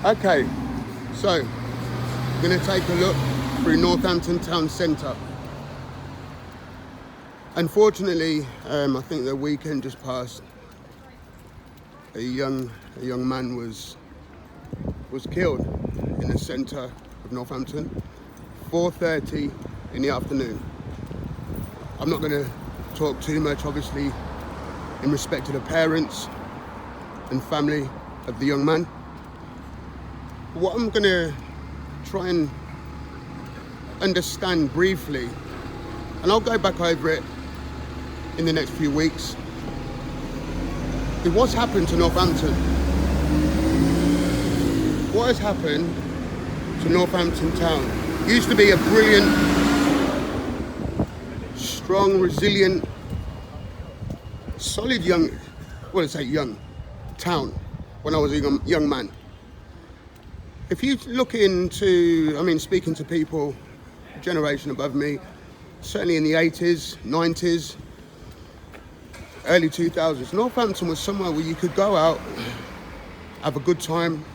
Okay, so I'm going to take a look through Northampton town centre. Unfortunately, I think the weekend just passed. A young man was killed in the centre of Northampton, 4:30 in the afternoon. I'm not going to talk too much, obviously, in respect to the parents and family of the young man. What I'm going to try and understand briefly, and I'll go back over it in the next few weeks, is what's happened to Northampton. What has happened to Northampton town? It used to be a brilliant, strong, resilient, solid young town when I was a young man. If you look into, speaking to people, generation above me, certainly in the 80s, 90s, early 2000s, Northampton was somewhere where you could go out, have a good time.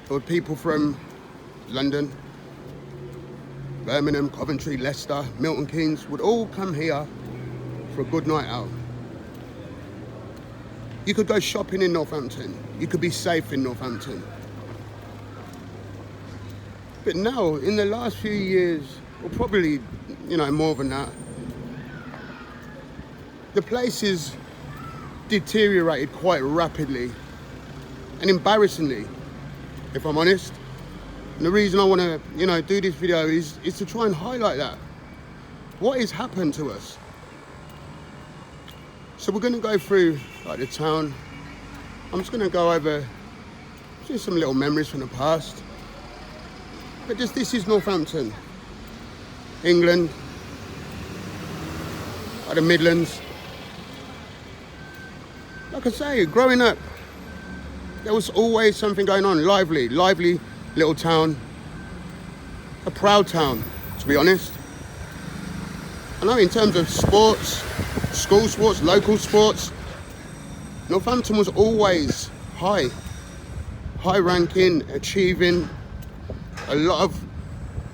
There were people from London, Birmingham, Coventry, Leicester, Milton Keynes would all come here for a good night out. You could go shopping in Northampton. You could be safe in Northampton. But now, in the last few years, or probably, more than that, the place is deteriorated quite rapidly and embarrassingly, if I'm honest. And the reason I want to, do this video is to try and highlight that. What has happened to us? So we're going to go through the town. I'm just going to go over just some little memories from the past. But this is Northampton, England, the Midlands. Like I say, growing up, there was always something going on, lively little town, a proud town, to be honest. I know in terms of sports, school sports, local sports, Northampton was always high ranking, achieving a lot of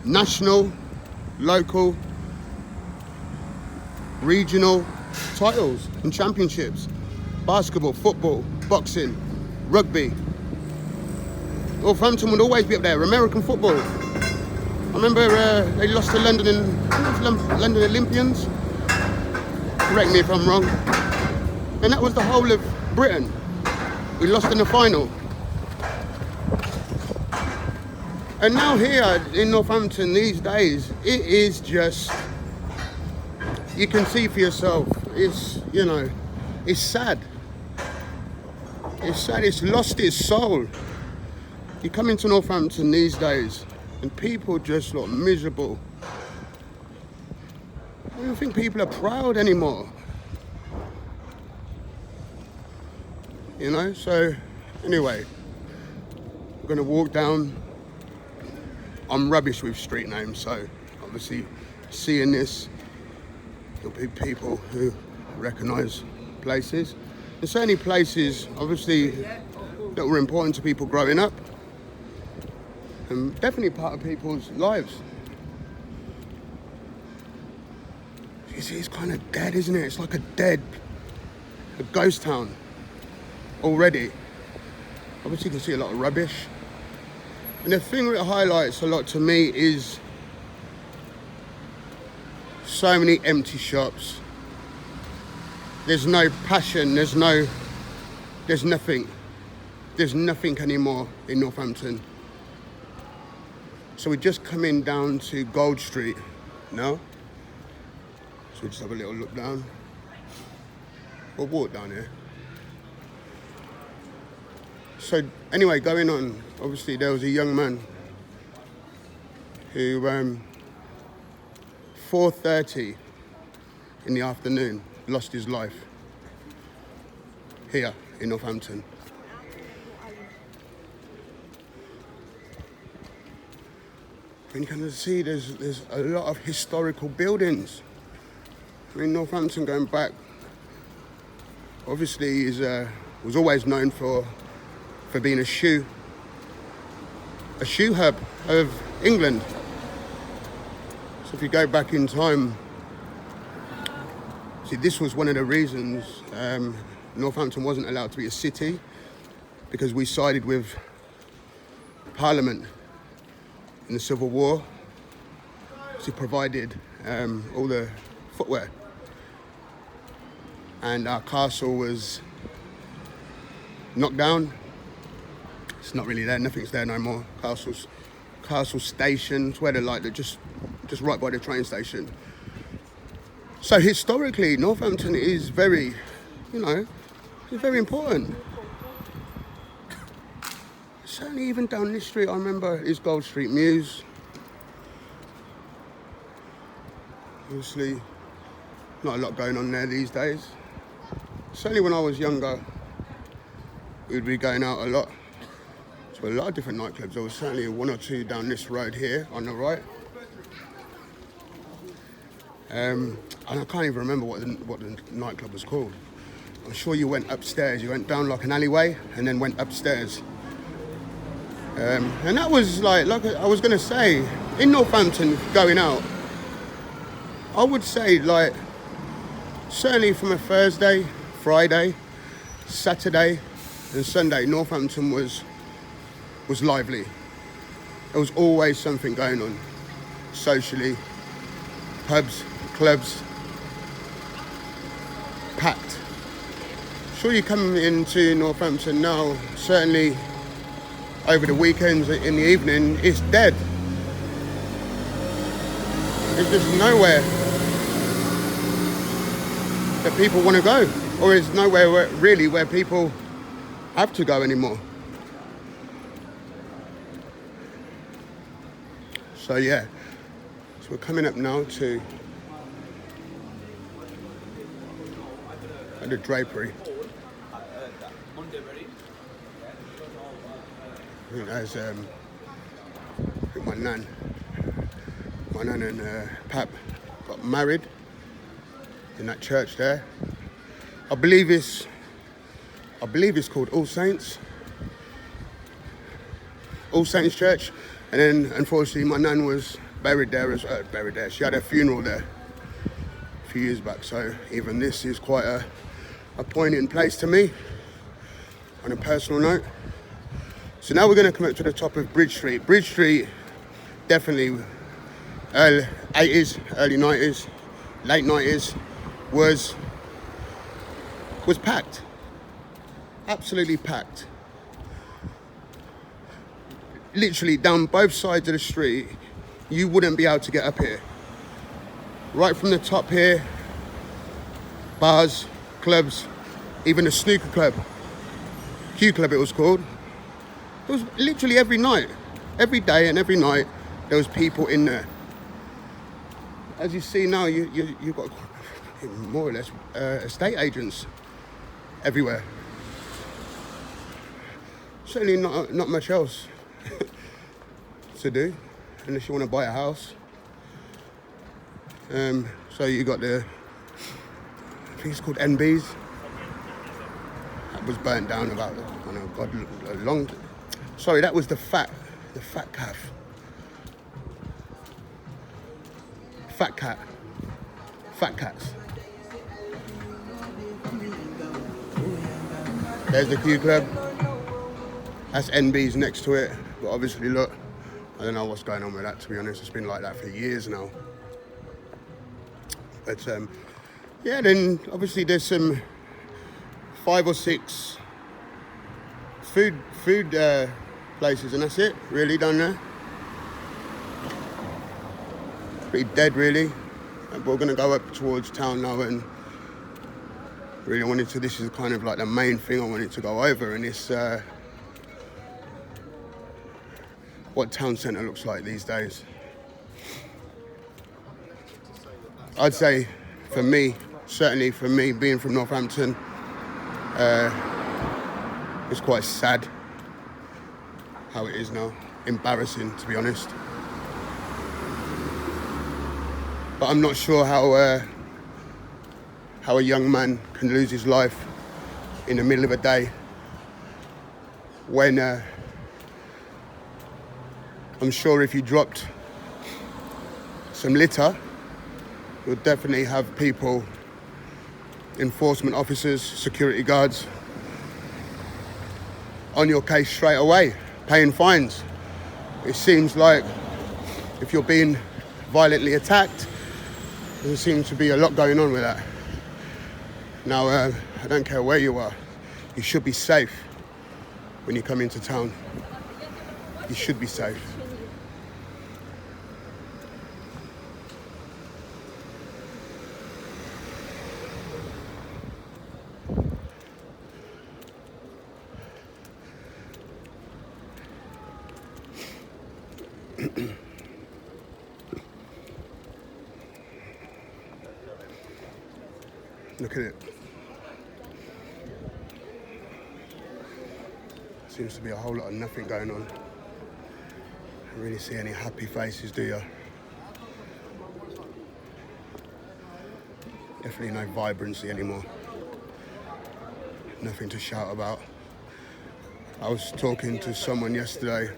national, local, regional titles and championships. Basketball, football, boxing, rugby. Northampton would always be up there. American football. I remember they lost to London Olympians. Correct me if I'm wrong. And that was the whole of Britain. We lost in the final. And now here in Northampton these days, it is just, you can see for yourself, it's, it's sad. It's sad, it's lost its soul. You come into Northampton these days and people just look miserable. I don't think people are proud anymore. So anyway, I'm gonna walk down. I'm rubbish with street names, so obviously seeing this, there'll be people who recognise places. There's certainly places, obviously, that were important to people growing up, and definitely part of people's lives. You see, it's kind of dead, isn't it? It's like a ghost town already. Obviously, you can see a lot of rubbish. And the thing that highlights a lot to me is so many empty shops. There's no passion, there's nothing. There's nothing anymore in Northampton. So we're just coming down to Gold Street now. So we just have a little look down. We'll walk down here. So anyway, going on, obviously there was a young man who 4:30 in the afternoon lost his life here in Northampton. And you can see there's a lot of historical buildings. Northampton going back, obviously was always known for being a shoe a shoe hub of England. So if you go back in time, see, this was one of the reasons Northampton wasn't allowed to be a city, because we sided with Parliament in the Civil War. So it provided all the footwear, and our castle was knocked down. It's not really there, nothing's there no more. Castle stations, where they're just right by the train station. So historically, Northampton is very, it's very important. Certainly even down this street, I remember, is Gold Street Mews. Obviously, not a lot going on there these days. Certainly when I was younger, we'd be going out a lot to a lot of different nightclubs. There was certainly one or two down this road here on the right. And I can't even remember what the nightclub was called. I'm sure you went upstairs. You went down like an alleyway and then went upstairs. And that was like I was going to say, in Northampton, going out, I would say, certainly from a Thursday, Friday, Saturday and Sunday, Northampton was lively. There was always something going on, socially, pubs, clubs, packed. Sure, you come into Northampton now, certainly over the weekends in the evening, it's dead. There's just nowhere that people want to go, or is nowhere where people have to go anymore. So yeah, so we're coming up now to the Drapery. I think that's my nan and Pap got married in that church there. I believe it's called All Saints Church. And then unfortunately my nan was buried there. She had her funeral there a few years back. So even this is quite a poignant place to me on a personal note. So now we're going to come up to the top of Bridge Street. Bridge Street, definitely early 80s, early 90s, late 90s, was packed. Absolutely packed. Literally down both sides of the street, you wouldn't be able to get up here. Right from the top here, bars, clubs, even a snooker club, Q Club it was called. It was literally every night, every day and every night, there was people in there. As you see now, you've got more or less estate agents everywhere. Certainly not much else to do, unless you want to buy a house. So you got I think it's called NB's. That was burnt down about, a long. Sorry, that was the Fat Calf. Fat Cats. There's the Q Club. That's NB's next to it. But obviously, look, I don't know what's going on with that, to be honest. It's been like that for years now. But yeah, then obviously there's some 5 or 6 food places, and that's it, really, down there. Pretty dead, really. But we're going to go up towards town now, and really this is kind of like the main thing I wanted to go over, and it's what town centre looks like these days. I'd say for me, certainly for me, being from Northampton, it's quite sad how it is now. Embarrassing, to be honest. But I'm not sure how a young man can lose his life in the middle of a day when I'm sure if you dropped some litter, you'll definitely have people, enforcement officers, security guards, on your case straight away, paying fines. It seems like if you're being violently attacked, there seems to be a lot going on with that. Now, I don't care where you are, you should be safe when you come into town. You should be safe. Look at it. Seems to be a whole lot of nothing going on. I don't really see any happy faces, do you? Definitely no vibrancy anymore. Nothing to shout about. I was talking to someone yesterday.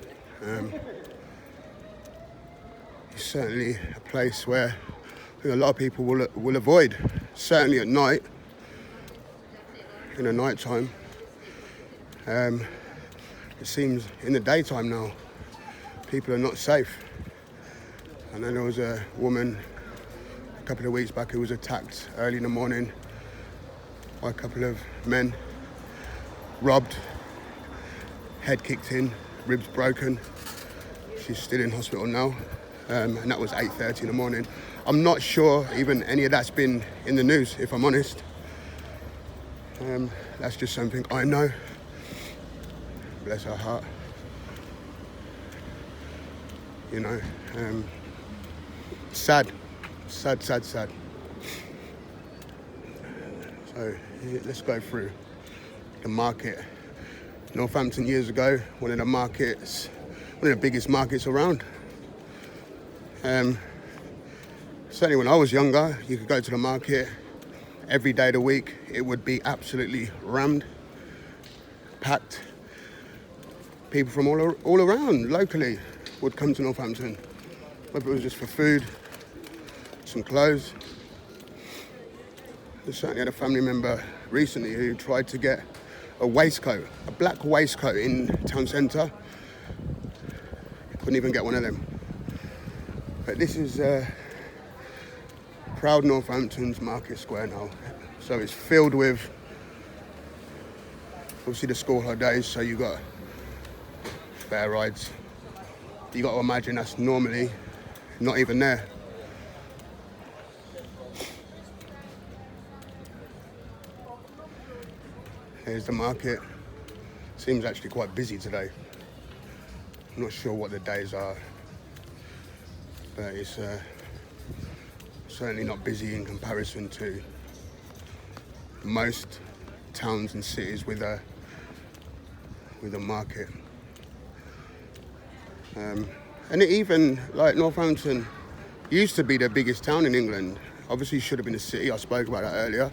It's certainly a place where I think a lot of people will avoid. Certainly at night, in the night time. It seems in the daytime now, people are not safe. I know there was a woman a couple of weeks back who was attacked early in the morning by a couple of men, robbed, head kicked in, ribs broken. She's still in hospital now, and that was 8:30 in the morning. I'm not sure even any of that's been in the news, if I'm honest. That's just something I know. Bless her heart. You know, sad. So let's go through the market. Northampton years ago, one of the biggest markets around. Certainly when I was younger, you could go to the market every day of the week. It would be absolutely rammed, packed. People from all around locally would come to Northampton, whether it was just for food, some clothes. I certainly had a family member recently who tried to get a waistcoat, a black waistcoat in town centre. Couldn't even get one of them. But this is proud Northampton's Market Square now. So it's filled with, obviously, the school holidays, so you got fair rides. You got to imagine that's normally not even there. Here's the market. Seems actually quite busy today. I'm not sure what the days are, but it's certainly not busy in comparison to most towns and cities with a market. And even like Northampton used to be the biggest town in England. Obviously should have been a city, I spoke about that earlier.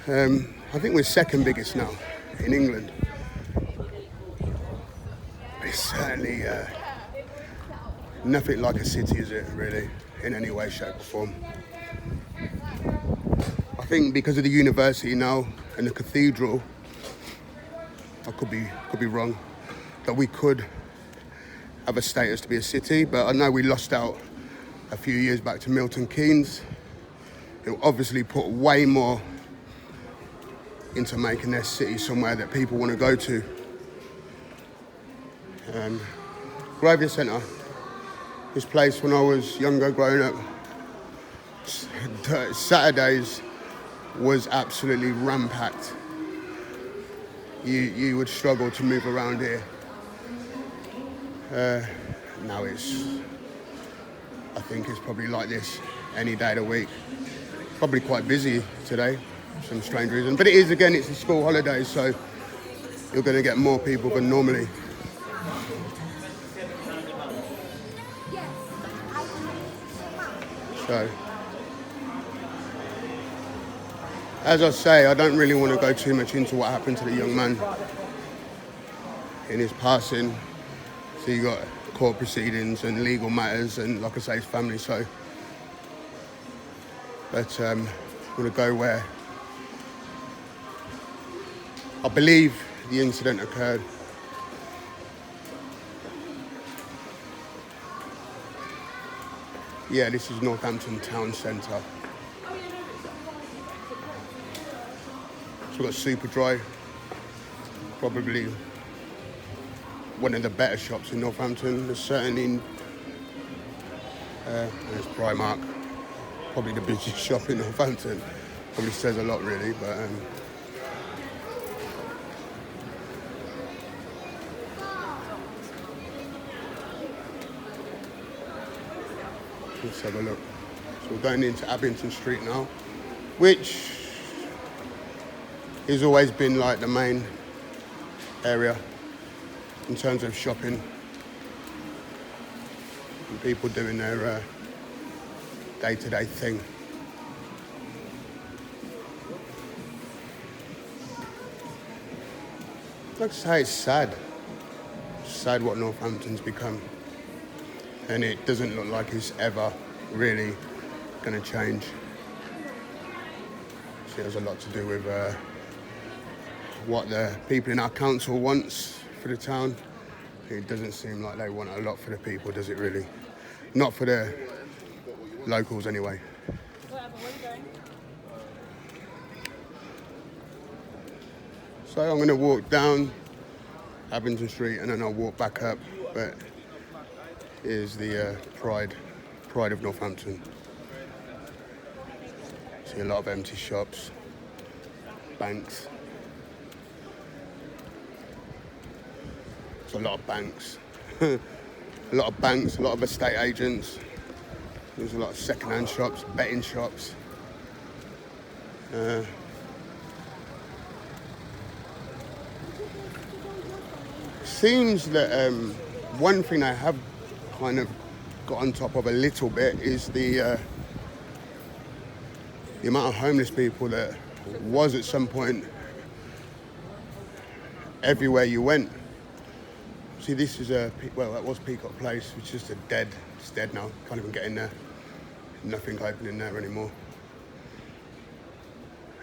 I think we're second biggest now in England. But it's certainly nothing like a city, is it, really, in any way, shape or form. I think because of the university now and the cathedral, I could be wrong, that we could have a status to be a city, but I know we lost out a few years back to Milton Keynes, who obviously put way more into making their city somewhere that people want to go to. Grosvenor Centre, this place when I was younger, growing up, Saturdays was absolutely rampacked. You would struggle to move around here. Now I think it's probably like this any day of the week. Probably quite busy today, for some strange reason. But it is, again, it's a school holiday, so you're going to get more people than normally. So, as I say, I don't really want to go too much into what happened to the young man in his passing. So you got court proceedings and legal matters, and like I say, it's family. So, but I'm going to go where I believe the incident occurred. Yeah, this is Northampton town centre. So we've got Superdry, probably one of the better shops in Northampton. There's certainly, there's Primark, probably the busiest shop in Northampton. Probably says a lot really, but let's have a look. So we're going into Abington Street now, which has always been like the main area in terms of shopping and people doing their day-to-day thing. Like I say, it's sad. It's sad what Northampton's become. And it doesn't look like it's ever really going to change. So it has a lot to do with what the people in our council wants for the town. It doesn't seem like they want a lot for the people, does it really? Not for the locals anyway. So I'm going to walk down Abington Street and then I'll walk back up, but here's the pride of Northampton. See a lot of empty shops, banks. There's a lot of banks. A lot of banks, a lot of estate agents. There's a lot of second-hand shops, betting shops. Seems that one thing I have kind of got on top of a little bit is the amount of homeless people that was at some point everywhere you went. See, this is well, that was Peacock Place, which is just it's dead now. Can't even get in there. Nothing open in there anymore.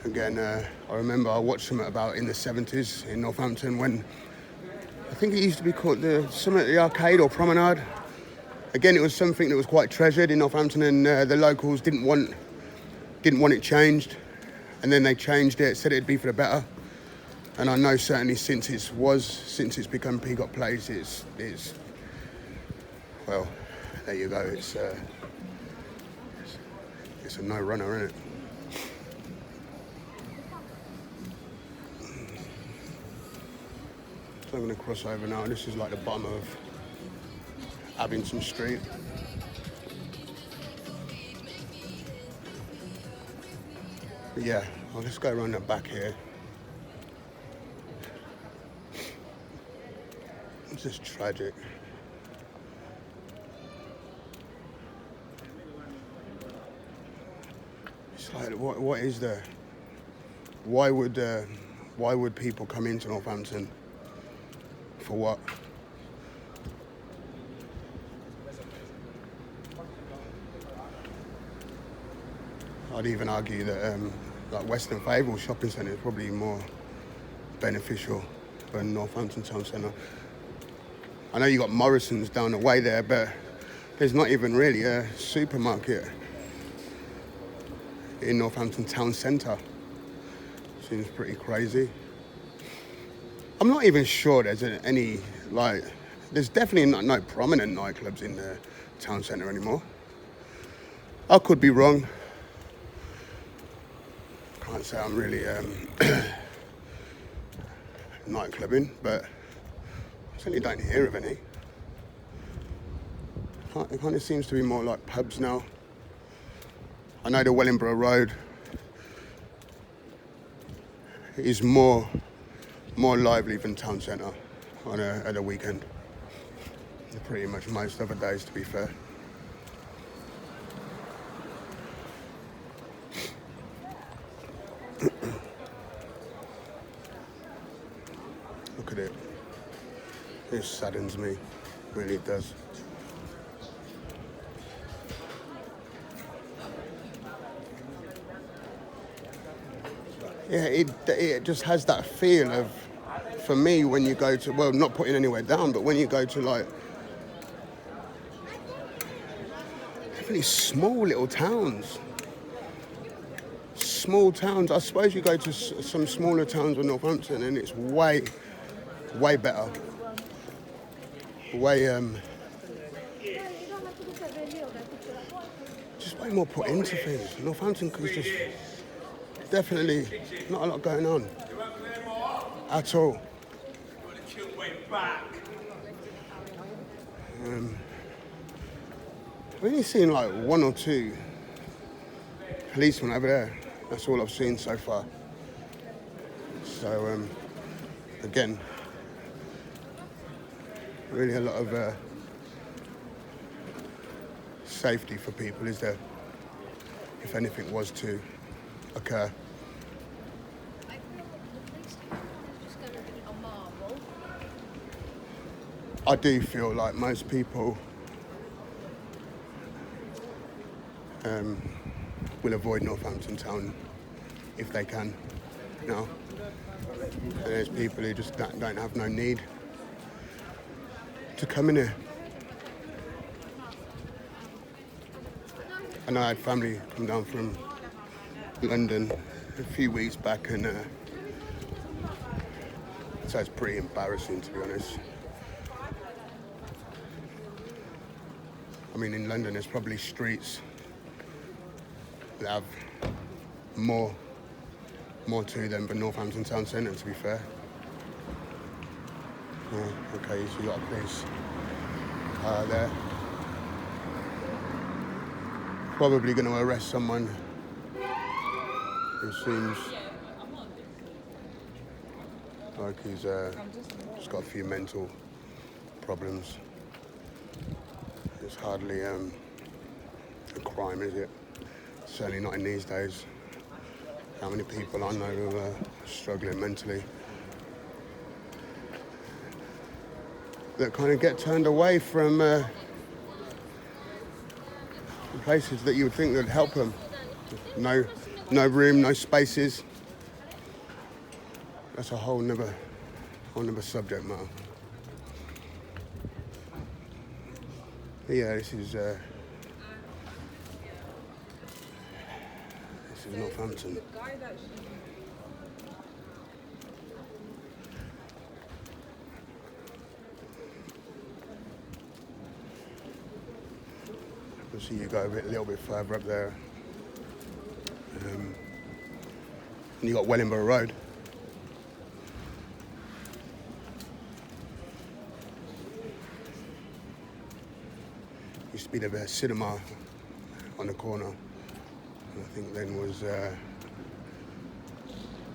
Again, I remember I watched something about in the 70s in Northampton when I think it used to be called the Arcade or Promenade. Again, it was something that was quite treasured in Northampton, and the locals didn't want it changed, and then they changed it, said it'd be for the better. And I know certainly since it's become Peacock Place, it's well, there you go. It's a no-runner, isn't it? So I'm going to cross over now. This is like the bottom of Abington Street. But yeah, I'll just go around the back here. It's just tragic. It's like, what is there? Why would people come into Northampton? For what? I'd even argue that like Western Fable shopping centre is probably more beneficial than Northampton Town Centre. I know you got Morrison's down the way there, but there's not even really a supermarket in Northampton Town Centre. Seems pretty crazy. I'm not even sure there's any, like, there's definitely no prominent nightclubs in the town centre anymore. I could be wrong. Can't say I'm really nightclubbing, but I certainly don't hear of any. It kind of seems to be more like pubs now. I know the Wellingborough Road is more lively than town centre at a weekend. Pretty much most other days, to be fair. Look at it. It saddens me. Really does. Yeah, it just has that feel of, for me, when you go to, well, not putting anywhere down, but when you go to like really small little towns, I suppose you go to some smaller towns in Northampton and it's way better, way just way more put into things. Northampton is just definitely not a lot going on at all. I've only seen like one or two policemen over there. That's all I've seen so far. So again, really a lot of safety for people, is there, if anything was to occur. I do feel like most people will avoid Northampton town if they can. And there's people who just don't have no need to come in here. I know I had family come down from London a few weeks back, and so it's pretty embarrassing, to be honest. I mean, in London, there's probably streets that have more to them than Northampton town centre, to be fair. Oh, okay, so you got a police there. Probably going to arrest someone who seems like he's just got a few mental problems. It's hardly a crime, is it? Certainly not in these days. How many people I know who are struggling mentally, that kind of get turned away from places that you would think would help them. No room, no spaces. That's a whole nother subject matter. But yeah, this is Northampton. So you go a little bit further up there, and you got Wellingborough Road. Used to be the cinema on the corner, and I think then was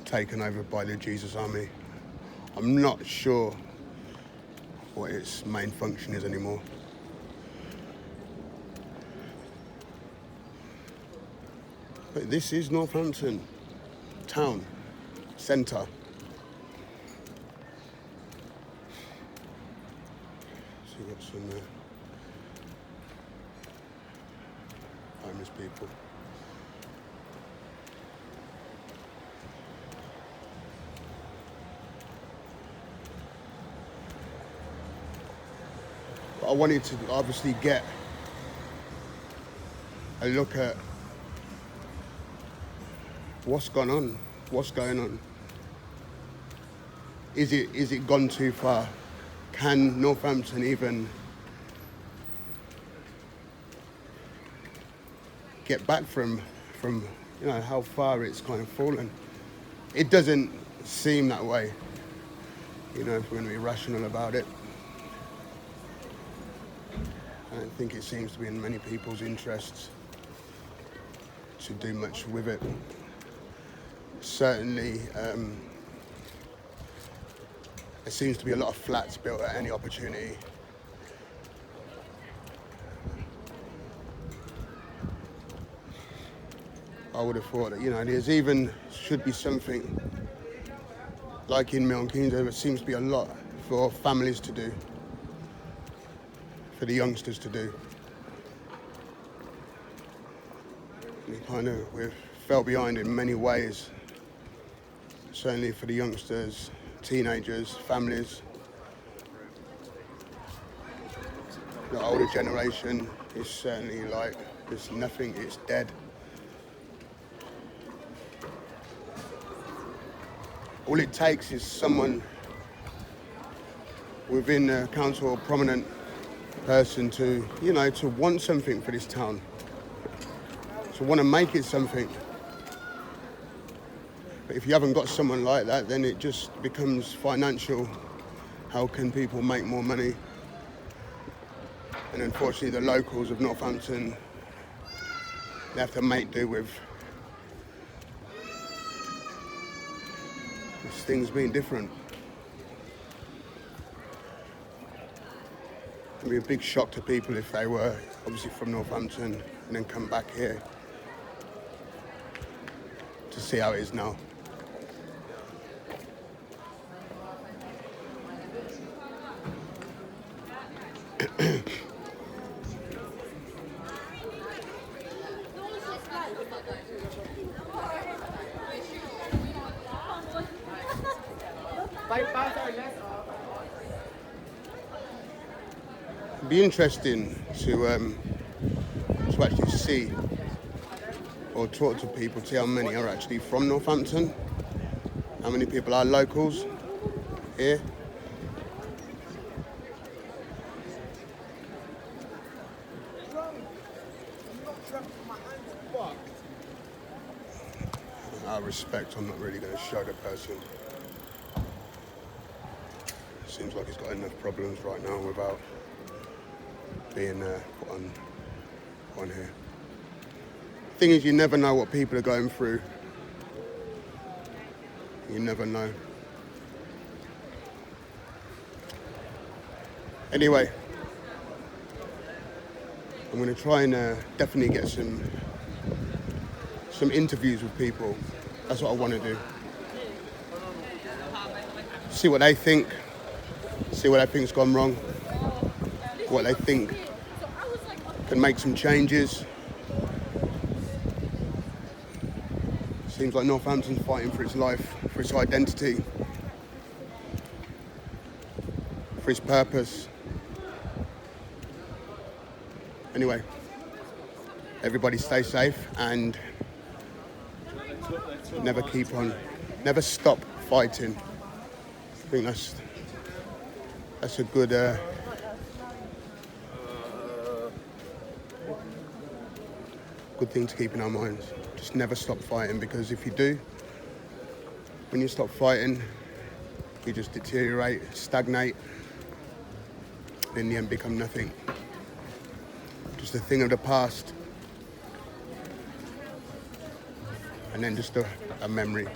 taken over by the Jesus Army. I'm not sure what its main function is anymore. But this is Northampton town centre. So you've got some homeless people. But I wanted to obviously get a look at what's going on. Is it gone too far? Can Northampton even get back from how far it's kind of fallen? It doesn't seem that way, if we're going to be rational about it. I don't think it seems to be in many people's interests to do much with it. Certainly, there seems to be a lot of flats built at any opportunity. I would have thought that, there's even should be something like in Milton Keynes. There seems to be a lot for families to do. for the youngsters to do. We've fell behind in many ways, certainly for the youngsters, teenagers, families. The older generation is certainly like, there's nothing, it's dead. All it takes is someone within the council, a prominent person to, to want something for this town, to want to make it something. But if you haven't got someone like that, then it just becomes financial. How can people make more money? And unfortunately, the locals of Northampton, they have to make do with things being different. It'd be a big shock to people if they were obviously from Northampton and then come back here to see how it is now. It'd be interesting to actually see or talk to people, see how many are actually from Northampton, how many people are locals here. Out of respect, I'm not really going to show the person. Seems like he's got enough problems right now without being put on here. Thing is, you never know what people are going through. You never know. Anyway, I'm going to try and definitely get some interviews with people. That's what I want to do. See what they think. See what they think's gone wrong. What they think can make some changes. Seems like Northampton's fighting for its life, for its identity, for its purpose. Anyway, everybody stay safe and never stop fighting. I think that's a good good thing to keep in our minds. Just never stop fighting, because if you do, when you stop fighting, you just deteriorate, stagnate, and in the end become nothing. Just a thing of the past, and then just a memory.